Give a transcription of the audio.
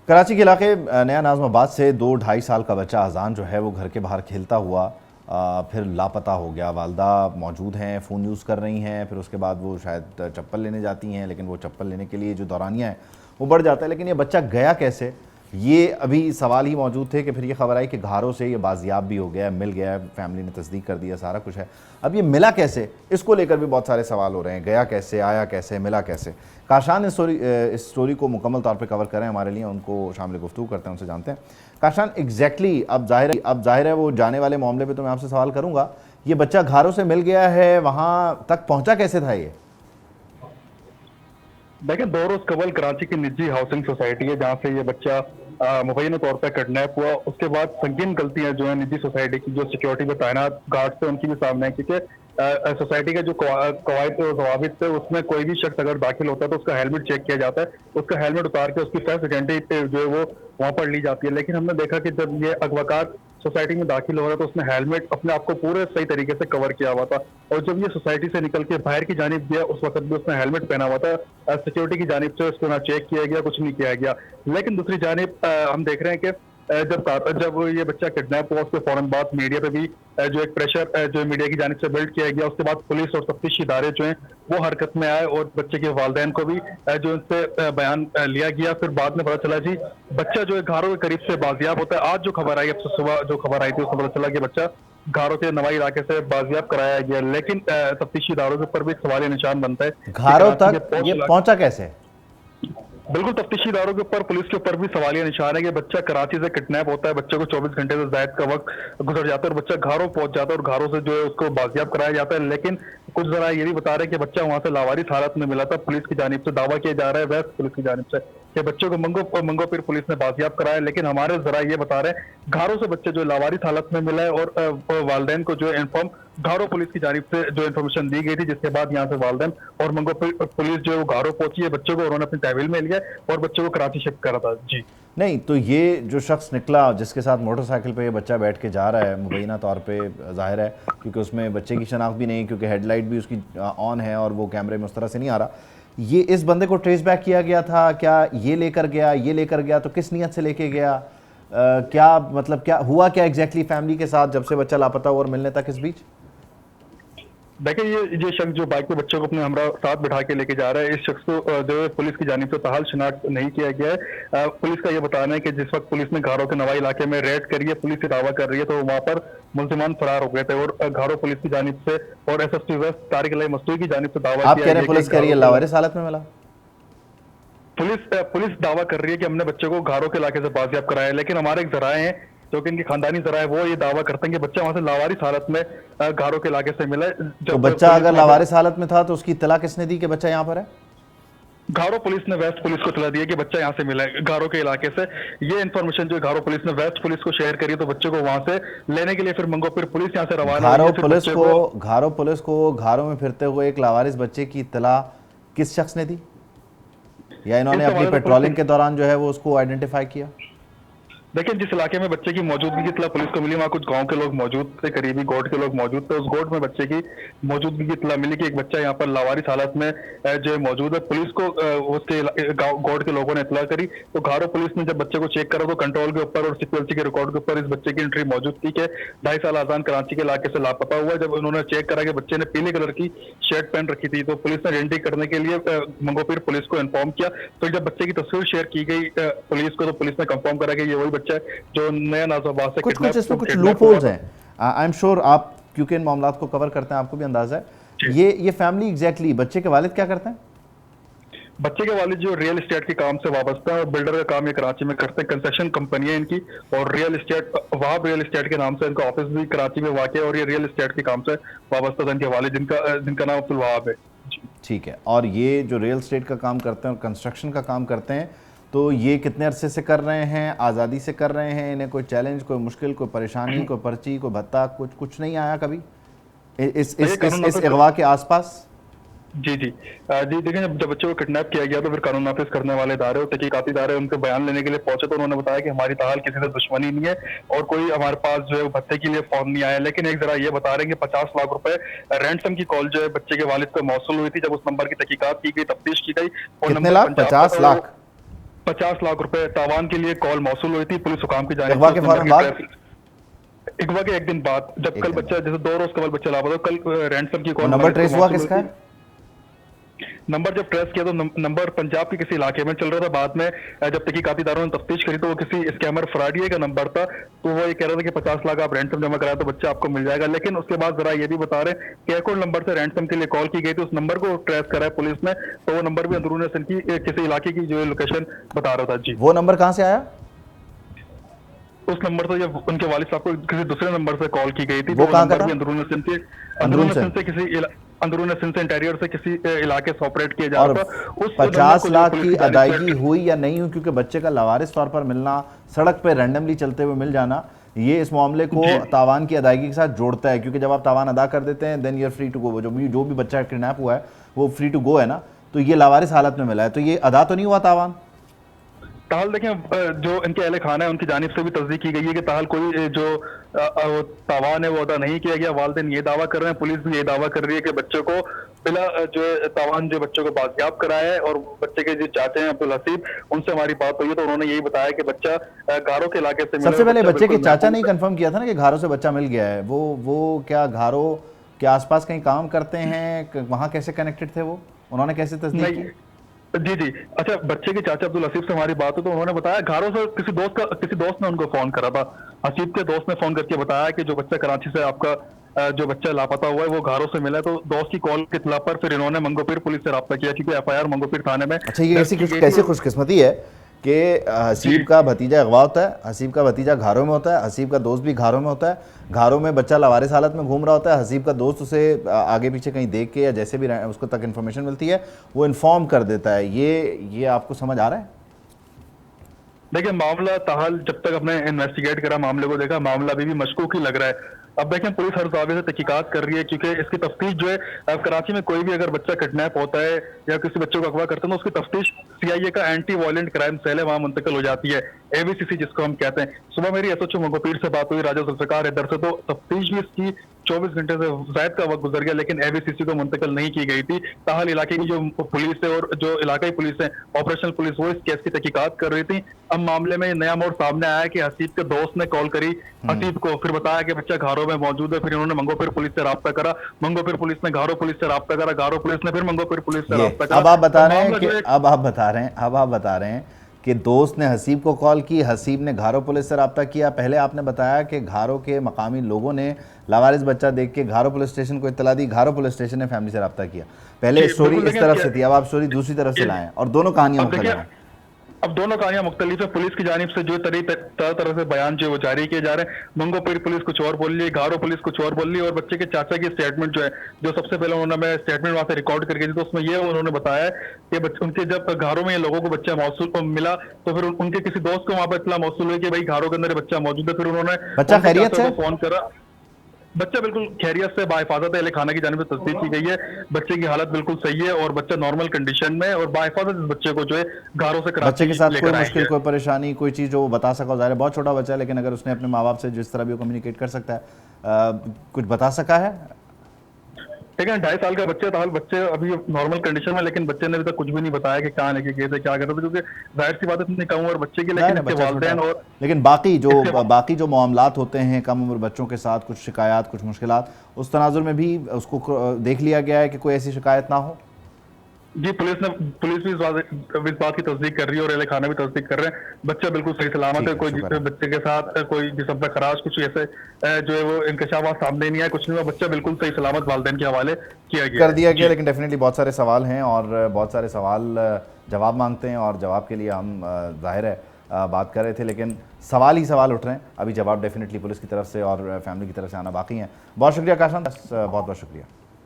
कराची के इलाके नया नाज़माबाद से 2-2.5 साल का बच्चा अजान जो है वो घर के बाहर खेलता हुआ फिर लापता हो गया। वालदा मौजूद हैं, फ़ोन यूज़ कर रही हैं, फिर उसके बाद वो शायद चप्पल लेने जाती हैं, लेकिन वो चप्पल लेने के लिए जो दौरानिया है वो बढ़ जाता है। लेकिन ये बच्चा गया कैसे, ये अभी सवाल ही मौजूद थे कि फिर ये खबर आई कि घारों से ये बाजियाब भी हो गया है, मिल गया है, फैमिली ने तस्दीक कर दिया, सारा कुछ है। अब ये मिला कैसे, इसको लेकर भी बहुत सारे सवाल हो रहे हैं। गया कैसे, आया कैसे, मिला कैसे। काशान इस स्टोरी को मुकम्मल तौर पे कवर करें हमारे लिए, उनको शामिल गुफ्तगू करते हैं, उनसे जानते हैं। काशान एग्जैक्टली अब जाहिर है वो जाने वाले मामले पे तो मैं आपसे सवाल करूंगा, ये बच्चा घारों से मिल गया है, वहां तक पहुंचा कैसे था ये? देखिए, 2 रोज कबल कराची की निजी हाउसिंग सोसाइटी है जहाँ से ये बच्चा मुबैना तौर पर किडनैप हुआ। उसके बाद संगीन गलतियां जो है निजी सोसाइटी की जो सिक्योरिटी में तैनात गार्ड थे उनकी भी सामने है, क्योंकि सोसाइटी के जो कवायद और जवाबित थे उसमें कोई भी शख्स अगर दाखिल होता है तो उसका हेलमेट चेक किया जाता है, उसका हेलमेट उतार के उसकी फर्स्ट आइडेंटिटी जो है वो वहां पर ली जाती है। लेकिन हमने देखा कि जब ये अगवाकार सोसाइटी में दाखिल हो रहा था तो उसने हेलमेट अपने आप को पूरे सही तरीके से कवर किया हुआ था, और जब ये सोसाइटी से निकल के बाहर की जानिब गया उस वक्त भी उसने हेलमेट पहना हुआ था। सिक्योरिटी की जानिब से उसको ना चेक किया गया, कुछ नहीं किया गया। लेकिन दूसरी जानिब हम देख रहे हैं कि जब ये बच्चा किडनैप हुआ उसके फौरन बाद मीडिया पे भी जो एक प्रेशर जो मीडिया की जानिब से बिल्ड किया गया। उसके बाद पुलिस और तफ्तीशी इदारे जो हैं वो हरकत में आए और बच्चे के वालिदैन को भी जो उनसे बयान लिया गया। फिर बाद में पता चला जी बच्चा जो है घारों के करीब से बाजियाब होता है। आज जो खबर आई, अब सुबह जो खबर आई थी उसमें पता चला कि बच्चा घारों के नवाई इलाके से बाजियाब कराया गया। लेकिन तफ्तीशी इदारों के ऊपर भी एक सवालिया निशान बनता है कि घारों कराची के तक ये पोश पहुंचा कैसे? बिल्कुल, तफ्तीशी इदारों के ऊपर, पुलिस के ऊपर भी सवालिया निशान है कि बच्चा कराची से किडनैप होता है, बच्चे को 24 घंटे से ज्यादा का वक्त गुजर जाता है और बच्चा घरों पहुंच जाता है और घरों से जो है उसको बाजियाब कराया जाता है। लेकिन कुछ जरा ये भी बता रहे हैं कि बच्चा वहां से लावारिस हालत में मिला था। पुलिस की जानिब से दावा किया जा रहा है, वेस्ट पुलिस की जानिब से, कि बच्चों को मंगो फिर पुलिस ने बाजियाब कराया। लेकिन हमारे जरा ये बता रहे हैं घरों से बच्चे जो लावारिस हालत में मिला है और वालदेन को जो इन्फॉर्म घारो पुलिस की जानिब से जो इन्फॉर्मेशन दी गई थी, जिसके बाद यहाँ से वालदेन और मंगो पुलिस जो है वो घारो पहुंची है, बच्चों को उन्होंने अपनी तहवील में लिया और बच्चों को कराची शिफ्ट करा था। जी नहीं तो ये जो शख्स निकला जिसके साथ मोटरसाइकिल पे ये बच्चा बैठ के जा रहा है, मुबैना तौर पे जाहिर है क्योंकि उसमें बच्चे की शनाख्त भी नहीं, क्योंकि हेडलाइट भी उसकी ऑन है और वो कैमरे में उस तरह से नहीं आ रहा। ये इस बंदे को ट्रेस बैक किया गया था क्या? ये लेकर गया तो किस नीयत से लेके गया? क्या मतलब क्या हुआ, क्या एग्जैक्टली फैमिली के साथ जब से बच्चा लापता हुआ और मिलने तक इस बीच? देखिए, ये शख्स जो बाइक पे बच्चों को अपने हमरा साथ बिठा के लेके जा रहा है, इस शख्स को जो है पुलिस की जानिब से ताहाल शिनाख्त नहीं किया गया है। पुलिस का ये बताना है कि जिस वक्त पुलिस ने घारों के नवाई इलाके में रेड करी है, पुलिस से दावा कर रही है, तो वहां पर मुल्जिमान फरार हो गए थे और घारों पुलिस की जानिब से और एसएसपी वेस्ट तारिक अली मस्तूरी की जानिब से दावा आप किया कह रहे गया हैं कि पुलिस कह रही है लावारिस हालत में मिला? पुलिस दावा कर रही है कि हमने बच्चों को घारों के इलाके से बाजियाब कराया है। लेकिन हमारे एक जराए हैं जो कि इनकी खानदानी जरा है, वो ये दावा करते हैं कि बच्चा वहां से लावारिस हालत में घारों के इलाके से मिला है। तो जब बच्चा पुलिस अगर वहां पर लावारिस हालत में था तो उसकी इत्तला किसने दी कि बच्चा यहाँ पर है? घारो पुलिस ने वेस्ट पुलिस को इत्तला दी है कि बच्चा यहाँ से मिला है घारों के इलाके से। ये इन्फॉर्मेशन जो घारो पुलिस ने वेस्ट पुलिस को शेयर करी है, तो बच्चे को वहां से लेने के लिए फिर मंगोपिर पुलिस यहाँ से रवाना हुई है। फिर बच्चे को घारो पुलिस को घारों में फिरते हुए एक लावारिस बच्चे की इत्तला किस शख्स ने दी, या इन्होंने इस अपनी हवाले से पेट्रोलिंग के दौरान जो है वो उसको आइडेंटिफाई किया? देखिए, जिस इलाके में बच्चे की मौजूदगी की इत्तला पुलिस को मिली, वहाँ कुछ गांव के लोग मौजूद थे, करीबी गोट के लोग मौजूद थे। उस गोट में बच्चे की मौजूदगी की इत्तला मिली कि एक बच्चा यहाँ पर लावारिस हालत में जो है मौजूद है। पुलिस को उसके गोट के लोगों ने इत्तला करी, तो घारो पुलिस ने जब बच्चे को चेक करा तो कंट्रोल के ऊपर और सिक्योरिटी के रिकॉर्ड के ऊपर इस बच्चे की एंट्री मौजूद थी कि 2.5 साल आजान कराची के इलाके से लापता हुआ। जब उन्होंने चेक करा कि बच्चे ने पीले कलर की शर्ट पहन रखी थी, तो पुलिस ने आइडेंटिटी करने के लिए मंगोपीर पुलिस को इन्फॉर्म किया। तो जब बच्चे की तस्वीर शेयर की गई पुलिस को, तो पुलिस ने कंफर्म करा कि ये वही बच्चा है जो नया नाज़ाबाद से कुछ इसमें कुछ लूप होल्स हैं। आई एम श्योर आप क्योंकि इन मामलात को कवर करते हैं आपको भी अंदाजा है। ये फैमिली एग्जैक्टली बच्चे के वालिद क्या करते हैं? बच्चे के वालिद जो रियल एस्टेट के काम से वाबस्ता है और बिल्डर का काम ये कराची में करते हैं, कंस्ट्रक्शन कंपनी है इनकी, और real estate Wahab real estate के नाम से इनका ऑफिस भी कराची में वाक़ है और ये रियल एस्टेट के काम से वाबस्ता था इनके वालिद, जिनका नाम अब्दुल वहाब है। ठीक है, और ये जो रियल एस्टेट का काम करते हैं और कंस्ट्रक्शन का काम करते हैं, तो ये कितने अरसे से कर रहे हैं? आज़ादी से कर रहे हैं? इन्हें कोई चैलेंज, कोई मुश्किल, कोई परेशानी, कोई पर्ची, कोई भत्ता, कुछ नहीं आया कभी इस अगवा के आसपास? जी देखिए, जब बच्चे को किडनैप किया गया तो फिर कानून नाफिज करने वाले इदारे और तहकीकाती इदारे उनके बयान लेने के लिए पहुंचे, तो उन्होंने बताया कि हमारी ताहाल किसी से दुश्मनी नहीं है और कोई हमारे पास जो है भत्ते के लिए फॉर्म नहीं आया। लेकिन एक जरा ये बता रहे हैं कि 50 लाख रुपए रैंसम की कॉल जो है बच्चे के वालिद को मौसूल हुई थी। जब उस नंबर की तहकीकात की गई, तफ्तीश की गई और कितने नंबर लाख? पंजाब 50 लाख? 50 लाख रुपए तावान के लिए कॉल मौसूल हुई थी पुलिस हुकाम की जानिब अगवा से। के उस नंबर फौरन की बाद? अगवा के एक दिन बाद, जब एक कल दिन बच्चा जैसे 2 रोज कबल बच्चा लापता, कल रैंसम की वो कॉल नंबर ट्रेस हुआ किसका है? नंबर जब ट्रेस किया तो नंबर पंजाब के किसी इलाके में चल रहा था। बाद में जब तहकीकाती इदारों ने तफ्तीश करी तो वो किसी स्कैमर फ्रॉडिये का नंबर था। तो वो ये कह रहा था कि 50 लाख आप रैंसम जमा कराए तो बच्चा आपको मिल जाएगा। लेकिन उसके बाद जरा ये भी बता रहे हैं कि एक और नंबर से रैंसम के लिए कॉल की गई थी, उस नंबर को ट्रेस करा है पुलिस ने, तो वो नंबर भी अंदरून सिंध की किसी इलाके की जो लोकेशन बता रहा था। जी, वो नंबर कहाँ से आया? उस नंबर से जब उनके वालिद साहब को किसी दूसरे नंबर से कॉल की गई थी, वो तो कहाँ का नंबर था? भी अंदरून सिंध से अंदरून अंदरून सिंध से इंटीरियर से किसी इलाके से ऑपरेट किया जा और रहा था। उस 50 लाख पुलिस की जानिब से अदायगी हुई या नहीं हुई, क्योंकि बच्चे का लावारिस तौर पर मिलना, सड़क पे रैंडमली चलते हुए मिल जाना, ये इस मामले को तावान की अदायगी के साथ जोड़ता है। क्योंकि जब आप तावान अदा कर देते हैं then you are free to go. जो भी बच्चा किडनैप हुआ है वो फ्री टू गो है ना, तो ये लावारिस हालत में मिला है, तो ये अदा तो नहीं हुआ तावान? ताहल देखें, जो इनके अहले खाना है उनकी जानिब से भी तस्दीक की गई है कि ताहल कोई जो तावान है वो अदा नहीं किया गया। वालिदैन ये दावा कर रहे हैं, पुलिस भी ये दावा कर रही है कि बच्चों को बिला जो तावान जो बच्चों को बाजियाब कराया है। और बच्चे के जो चाचे हैं अब्दुल हसीब, उनसे हमारी बात हुई है तो उन्होंने यही बताया कि बच्चा घारो के इलाके से मिला। सबसे पहले बच्चे के चाचा ने बिल्कुल कंफर्म किया था ना कि घारों से बच्चा मिल गया है। वो क्या घारों के आसपास कहीं काम करते हैं? वहां कैसे कनेक्टेड थे वो? उन्होंने कैसे तस्दीक नहीं, की? जी जी, अच्छा, बच्चे के चाचा अब्दुल हसीब से हमारी बात हुई तो उन्होंने बताया घारों से किसी दोस्त ने उनको फोन करा था। हसीब के दोस्त ने फोन करके बताया कि जो बच्चा कराची से आपका जो बच्चा लापता हुआ है वो घारों से मिला है। तो दोस्त की कॉल के खिलाफ पर फिर इन्होंने मंगोपीर पुलिस से रब्ता किया, क्योंकि एफआईआर मंगोपीर थाने में अच्छा, ये दर्ज की गई कैसी थी। खुशकिस्मती है कि हसीब का भतीजा अगवा होता है, हसीब का भतीजा घारों में होता है, हसीब का दोस्त भी घारों में होता है, घारों में बच्चा लावारिस हालत में घूम रहा होता है, हसीब का दोस्त उसे आगे पीछे कहीं देख के या जैसे भी उसको तक इन्फॉर्मेशन मिलती है वो इन्फॉर्म कर देता है। ये आपको समझ आ रहा है? देखिए, मामला ताहाल जब तक अपने इन्वेस्टिगेट करा, मामले को देखा, मामला अभी भी मशकूक ही लग रहा है। अब देखें, पुलिस हर जावे से तहकीकात कर रही है, क्योंकि इसकी तफ्तीश जो है, अब कराची में कोई भी अगर बच्चा किडनैप होता है या किसी बच्चे को अगवा करते हैं तो उसकी तफ्तीश सीआईए का एंटी वायलेंट क्राइम सेल है, वहां मुंतकिल हो जाती है, एबीसीसी जिसको हम कहते हैं। सुबह मेरी एसएचओ मंगोपीर से बात हुई, राजा जुल्फिकार इधर से, तो तफ्तीश भी इसकी 24 घंटे से जायद का वक्त गुजर गया, लेकिन एबीसीसी को मुंतकिल नहीं की गई थी। ताहल इलाके की जो पुलिस है और जो इलाकाई पुलिस है, ऑपरेशनल पुलिस, वो इस केस की तहकीकात कर रही थी। अब मामले में नया मोड़ सामने आया कि हसीब के दोस्त ने कॉल करी हसीब को, फिर बताया कि बच्चा घारों में मौजूद है। फिर इन्होंने मंगोपीर पुलिस से राब्ता करा, मंगोपीर पुलिस ने घारों पुलिस से राब्ता करा, घारों पुलिस ने फिर मंगोपीर पुलिस से राब्ता करा। अब आप बता रहे हैं मामला कि जो है- अब आप बता रहे हैं कि दोस्त ने हसीब को कॉल की, हसीब ने घारो पुलिस से रब्ता किया। पहले आपने बताया कि घारो के मकामी लोगों ने लावारिस बच्चा देख के घारो पुलिस स्टेशन को इत्तला दी, घारो पुलिस स्टेशन ने फैमिली से रब्ता किया। पहले जी, स्टोरी बिल्कुल, इस लेकिन तरफ से क्या- थी, अब आप स्टोरी दूसरी तरफ से लाएं और दोनों कहानियां अब देखिए, मुख्तलिफ हैं। अब दोनों कहानियां मुख्तलिफ है। पुलिस की जानिब से जो तरह से बयान जो है वो जारी किए जा रहे हैं। मंगोपीर पुलिस कुछ और बोल रही है, घारो पुलिस कुछ और बोल रही है। और बच्चे के चाचा की स्टेटमेंट जो है, जो सबसे पहले उन्होंने स्टेटमेंट वहां से रिकॉर्ड करके दी, तो उसमें ये उन्होंने बताया कि उनके जब घारों में लोगों को बच्चा मौसूल मिला तो फिर उनके किसी दोस्त को वहां पर इतला मौसूल हुई कि भाई घारों के अंदर बच्चा मौजूद है। फिर उन्होंने बच्चा उनके खैरियत चाचा से? को फोन करा, बच्चा बिल्कुल खैरियत से बाहिफाजत अहले खाना की जानिब से तस्दीक की गई है। बच्चे की हालत बिल्कुल सही है और बच्चा नॉर्मल कंडीशन में है और बाहिफाजत इस बच्चे को जो है घरों से बच्चे के साथ कोई मुश्किल, आएंगे। कोई परेशानी, कोई चीज़ जो वो बता सका? ज़ाहिर है बहुत छोटा बच्चा है, लेकिन अगर उसने अपने माँ बाप से जिस तरह भी वो कम्युनिकेट कर सकता है, कुछ बता सका है? ठीक है, 2.5 साल का बच्चा था, बच्चे अभी नॉर्मल कंडीशन में, लेकिन बच्चे ने अभी तक कुछ भी नहीं बताया कि कहाँ लेके गए थे, क्या कर रहे थे, क्योंकि जाहिर सी बात है इतनी कम उम्र बच्चे की, लेकिन इसके बच्चा छोटा वालिदैन है। और लेकिन बाकी जो मामलात होते हैं कम उम्र बच्चों के साथ, कुछ शिकायत, कुछ मुश्किलात, उस तनाजुर में भी उसको देख लिया गया है कि कोई ऐसी शिकायत ना हो। जी, पुलिस भी इस बात की तस्दीक कर रही है और अहले खाना भी तस्दीक कर रहे हैं। बच्चा बिल्कुल सही सलामत है, कोई शुक्र है। बच्चे के साथ कोई जिस्म पे खराश कुछ ऐसे जो है वो इंकशाफ सामने नहीं आया, कुछ नहीं हुआ, बच्चा बिल्कुल सही सलामत वालिदैन के हवाले किया गया कर दिया गया। लेकिन डेफिनेटली बहुत सारे सवाल हैं और बहुत सारे सवाल जवाब मांगते हैं और जवाब के लिए हम जाहिर है बात कर रहे थे, लेकिन सवाल ही सवाल उठ रहे हैं। अभी जवाब डेफिनेटली पुलिस की तरफ से और फैमिली की तरफ से आना बाकी हैं। बहुत शुक्रिया काशान, बहुत बहुत शुक्रिया।